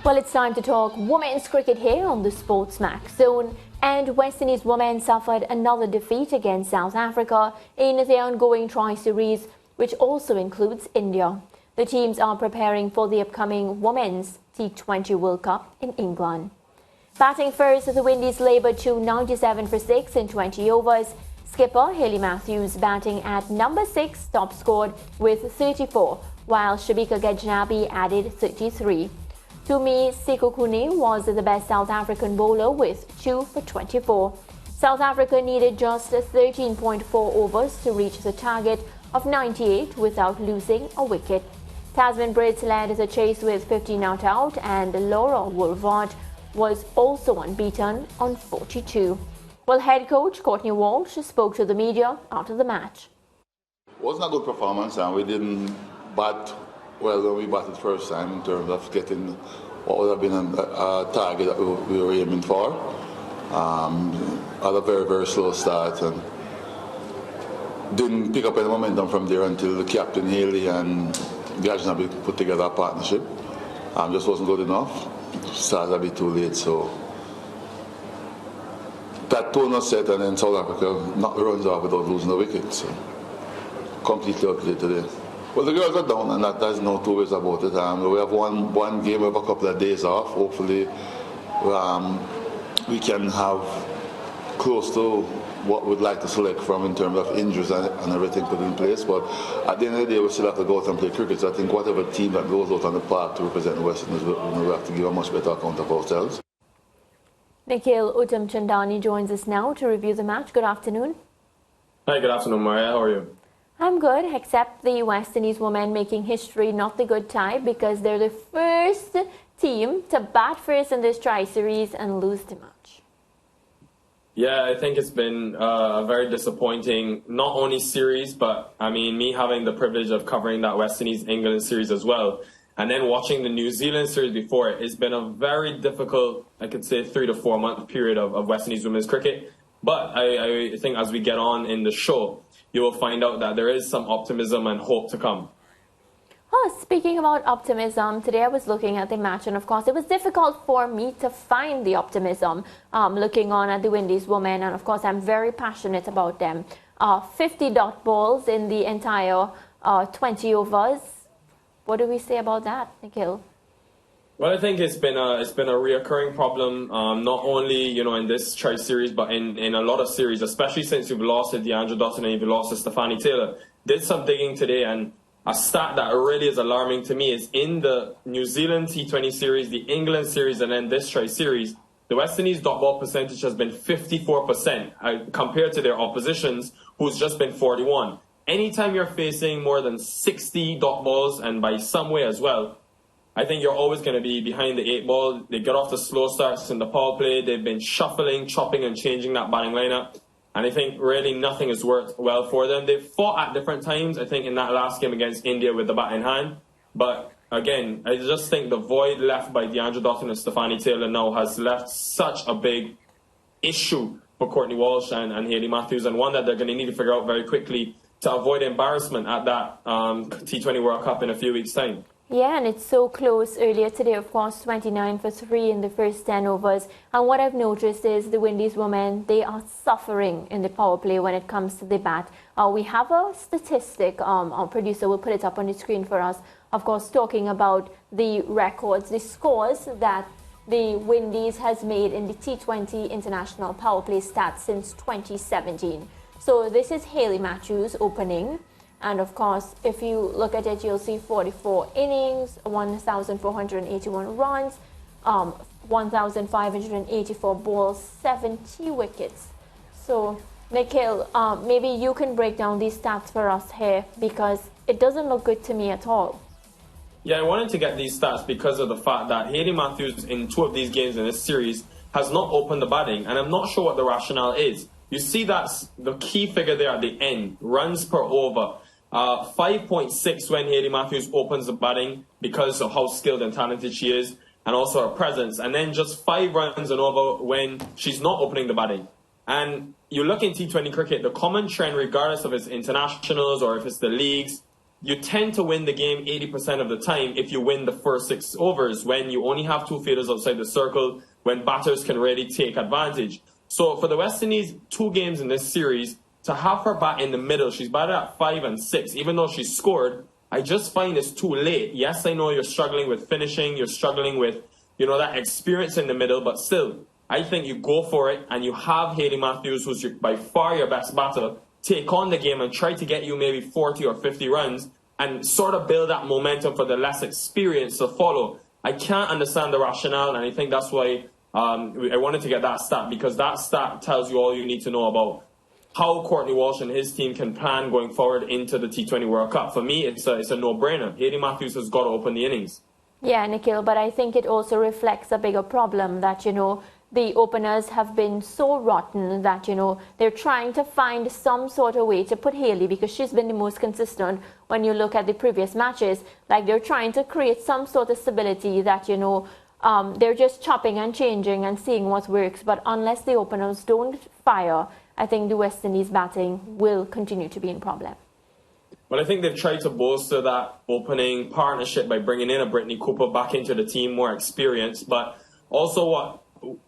Well, it's time to talk women's cricket here on the SportsMax Zone. And West Indies women suffered another defeat against South Africa in their ongoing tri-series, which also includes India. The teams are preparing for the upcoming Women's T20 World Cup in England. Batting first, the Windies laboured to 97 for 6 in 20 overs. Skipper Hayley Matthews batting at number 6 top scored with 34, while Shabika Gajnabi added 33. Tumi Sekokune was the best South African bowler with 2 for 24. South Africa needed just 13.4 overs to reach the target of 98 without losing a wicket. Tasman Brits led the chase with 50 not out, and Laura Woolvard was also unbeaten on 42. Well, head coach Courtney Walsh spoke to the media after the match. It wasn't a good performance, and we didn't bat well when we batted first time in terms of getting what would have been a target that we were aiming for. Had a very, very slow start and didn't pick up any momentum from there until the captain Haley and Gajnabi put together a partnership. Just wasn't good enough. Started a bit too late, so that tone was set, and then South Africa knocked the runs off without losing a wicket. So completely updated today. Well, the girls are down, and there's no two ways about it. We have one game, we have a couple of days off. Hopefully, we can have close to what we'd like to select from in terms of injuries and everything put in place. But at the end of the day, we still have to go out and play cricket. So I think whatever team that goes out on the park to represent the West Indies, we have to give a much better account of ourselves. Nikhil Uttam Chandani joins us now to review the match. Good afternoon. Hi, good afternoon, Maria. How are you? I'm good, except the West Indies women making history, not the good type, because they're the first team to bat first in this tri-series and lose the match. Yeah, I think it's been a very disappointing, not only series, but I mean, me having the privilege of covering that West Indies-England series as well, and then watching the New Zealand series before it, it's been a very difficult, I could say, 3 to 4 month period of West Indies women's cricket. But I think as we get on in the show, you will find out that there is some optimism and hope to come. Oh, speaking about optimism, today I was looking at the match, and of course it was difficult for me to find the optimism looking on at the Windies women, and of course I'm very passionate about them. 50 dot balls in the entire 20 overs. What do we say about that, Nikhil? Well, I think it's been a reoccurring problem, not only in this tri-series, but in a lot of series, especially since you've lost to DeAndre Dotson and you've lost to Stefanie Taylor. Did some digging today, and a stat that really is alarming to me is in the New Zealand T20 series, the England series, and then this tri-series, the West Indies dot ball percentage has been 54% compared to their oppositions, who's just been 41. Anytime you're facing more than 60 dot balls, and by some way as well, I think you're always going to be behind the 8 ball. They get off the slow starts in the power play. They've been shuffling, chopping, and changing that batting lineup. And I think really nothing has worked well for them. They've fought at different times, I think, in that last game against India with the bat in hand. But again, I just think the void left by DeAndre Dotson and Stefanie Taylor now has left such a big issue for Courtney Walsh and Hayley Matthews, and one that they're going to need to figure out very quickly to avoid embarrassment at that T20 World Cup in a few weeks' time. Yeah, and it's so close. Earlier today, of course, 29 for 3 in the first 10 overs. And what I've noticed is the Windies women, they are suffering in the power play when it comes to the bat. We have a statistic, our producer will put it up on the screen for us, of course, talking about the records, the scores that the Windies has made in the T20 international power play stats since 2017. So this is Hayley Matthews opening. And of course, if you look at it, you'll see 44 innings, 1,481 runs, 1,584 balls, 70 wickets. So, Nikhil, maybe you can break down these stats for us here, because it doesn't look good to me at all. Yeah, I wanted to get these stats because of the fact that Hayley Matthews in 2 of these games in this series has not opened the batting, and I'm not sure what the rationale is. You see that's the key figure there at the end, runs per over. 5.6 when Hayley Matthews opens the batting because of how skilled and talented she is, and also her presence. And then just 5 runs and over when she's not opening the batting. And you look in T20 cricket, the common trend, regardless of it's internationals or if it's the leagues, you tend to win the game 80% of the time if you win the first 6 overs, when you only have 2 fielders outside the circle, when batters can really take advantage. So for the West Indies, 2 games in this series, to have her bat in the middle, she's batted at 5 and 6, even though she's scored, I just find it's too late. Yes, I know you're struggling with finishing, you're struggling with, that experience in the middle, but still, I think you go for it and you have Hayley Matthews, who's by far your best batter, take on the game and try to get you maybe 40 or 50 runs and sort of build that momentum for the less experience to follow. I can't understand the rationale, and I think that's why I wanted to get that stat, because that stat tells you all you need to know about how Courtney Walsh and his team can plan going forward into the T20 World Cup. For me, it's a no-brainer. Hayley Matthews has got to open the innings. Yeah, Nikhil, but I think it also reflects a bigger problem that, the openers have been so rotten that, they're trying to find some sort of way to put Hayley, because she's been the most consistent when you look at the previous matches. Like, they're trying to create some sort of stability that, they're just chopping and changing and seeing what works. But unless the openers don't fire, I think the West Indies batting will continue to be in problem. Well, I think they've tried to bolster that opening partnership by bringing in a Brittany Cooper back into the team, more experienced. But also what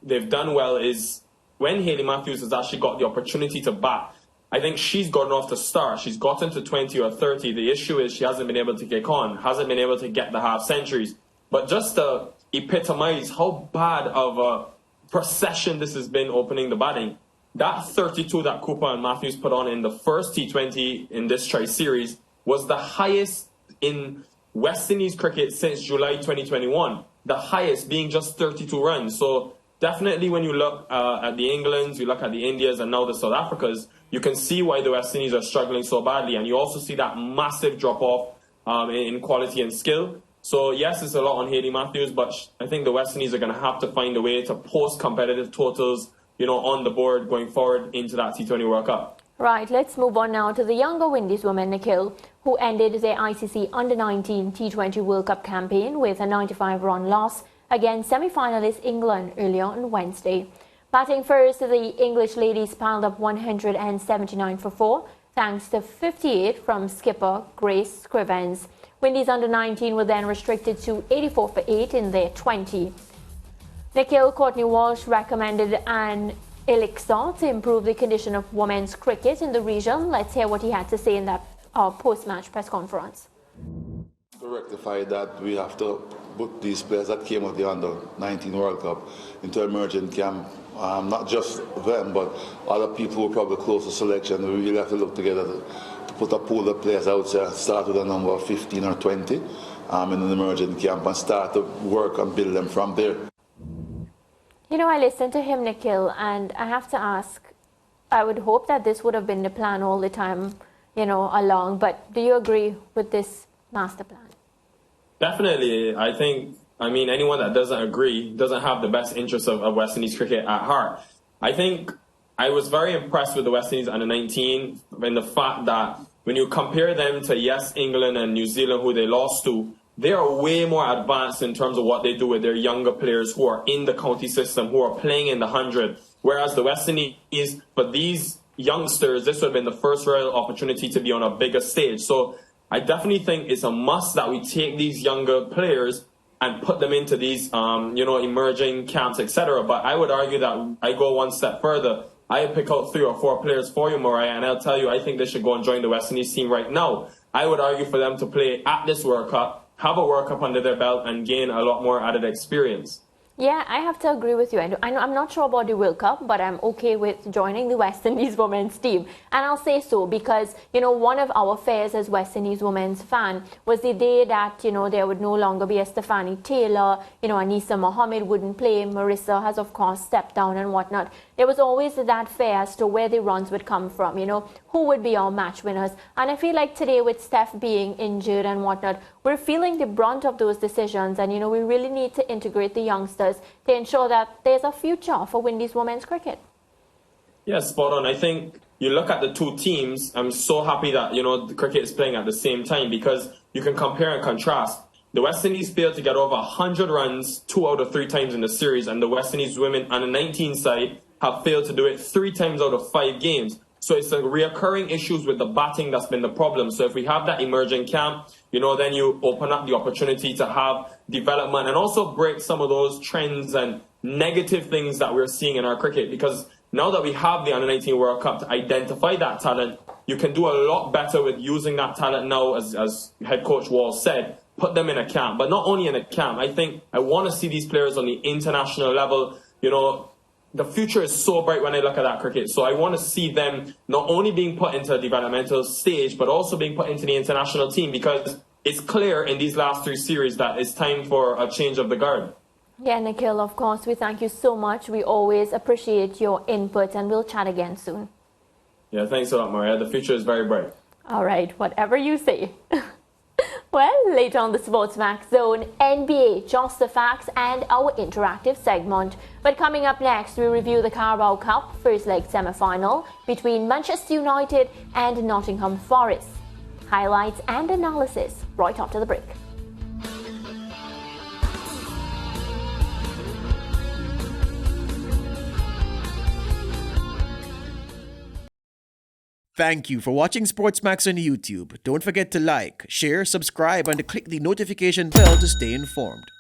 they've done well is when Hayley Matthews has actually got the opportunity to bat, I think she's gotten off the start. She's gotten to 20 or 30. The issue is she hasn't been able to kick on, hasn't been able to get the half centuries. But just to epitomize how bad of a procession this has been opening the batting, that 32 that Cooper and Matthews put on in the first T20 in this tri-series was the highest in West Indies cricket since July 2021. The highest being just 32 runs. So definitely when you look at the Englands, you look at the Indias and now the South Africas, you can see why the West Indies are struggling so badly. And you also see that massive drop-off in quality and skill. So yes, it's a lot on Hayley Matthews, but I think the West Indies are going to have to find a way to post competitive totals on the board going forward into that T20 World Cup. Right, let's move on now to the younger Windies women, Nikhil, who ended their ICC Under-19 T20 World Cup campaign with a 95-run loss against semi-finalist England earlier on Wednesday. Batting first, the English ladies piled up 179 for 4, thanks to 58 from skipper Grace Scrivens. Windies Under-19 were then restricted to 84 for 8 in their 20. Nikhil, Courtney Walsh recommended an elixir to improve the condition of women's cricket in the region. Let's hear what he had to say in that post-match press conference. To rectify that, we have to put these players that came of the Under-19 World Cup into emerging camp. Not just them, but other people who are probably close to selection. We really have to look together to put a pool of players out there, start with a number of 15 or 20 in an emerging camp and start to work and build them from there. I listened to him, Nikhil, and I have to ask, I would hope that this would have been the plan all the time, along. But do you agree with this master plan? Definitely. Anyone that doesn't agree doesn't have the best interests of West Indies cricket at heart. I think I was very impressed with the West Indies Under-19 in the fact that when you compare them to, yes, England and New Zealand, who they lost to, they are way more advanced in terms of what they do with their younger players who are in the county system, who are playing in the 100. Whereas the West Indies, for these youngsters, this would have been the first real opportunity to be on a bigger stage. So I definitely think it's a must that we take these younger players and put them into these, emerging camps, etc. But I would argue that I go one step further. I pick out 3 or 4 players for you, Mariah, and I'll tell you, I think they should go and join the West Indies team right now. I would argue for them to play at this World Cup, have a World Cup under their belt, and gain a lot more added experience. Yeah, I have to agree with you. I'm not sure about the World Cup, but I'm okay with joining the West Indies women's team. And I'll say so because, one of our fears as West Indies women's fan was the day that, there would no longer be a Stephanie Taylor, Anisa Mohammed wouldn't play. Marissa has, of course, stepped down and whatnot. There was always that fear as to where the runs would come from, who would be our match winners. And I feel like today with Steph being injured and whatnot, we're feeling the brunt of those decisions. And, we really need to integrate the youngsters to ensure that there's a future for Windies women's cricket. Yeah, spot on. I think you look at the two teams, I'm so happy that, the cricket is playing at the same time because you can compare and contrast. The West Indies failed to get over 100 runs 2 out of 3 times in the series, and the West Indies women on the 19 side have failed to do it 3 times out of 5 games. So it's the reoccurring issues with the batting that's been the problem. So if we have that emerging camp, then you open up the opportunity to have development and also break some of those trends and negative things that we're seeing in our cricket. Because now that we have the Under-19 World Cup to identify that talent, you can do a lot better with using that talent now, as head coach Wall said, put them in a camp. But not only in a camp, I want to see these players on the international level. The future is so bright when I look at that cricket. So I want to see them not only being put into a developmental stage, but also being put into the international team, because it's clear in these last 3 series that it's time for a change of the guard. Yeah, Nikhil, of course, we thank you so much. We always appreciate your input, and we'll chat again soon. Yeah, thanks a lot, Maria. The future is very bright. All right, whatever you say. Well, later on the SportsMax Zone, NBA, just the facts, and our interactive segment. But coming up next, we review the Carabao Cup first leg semi-final between Manchester United and Nottingham Forest. Highlights and analysis right after the break. Thank you for watching SportsMax on YouTube. Don't forget to like, share, subscribe, and click the notification bell to stay informed.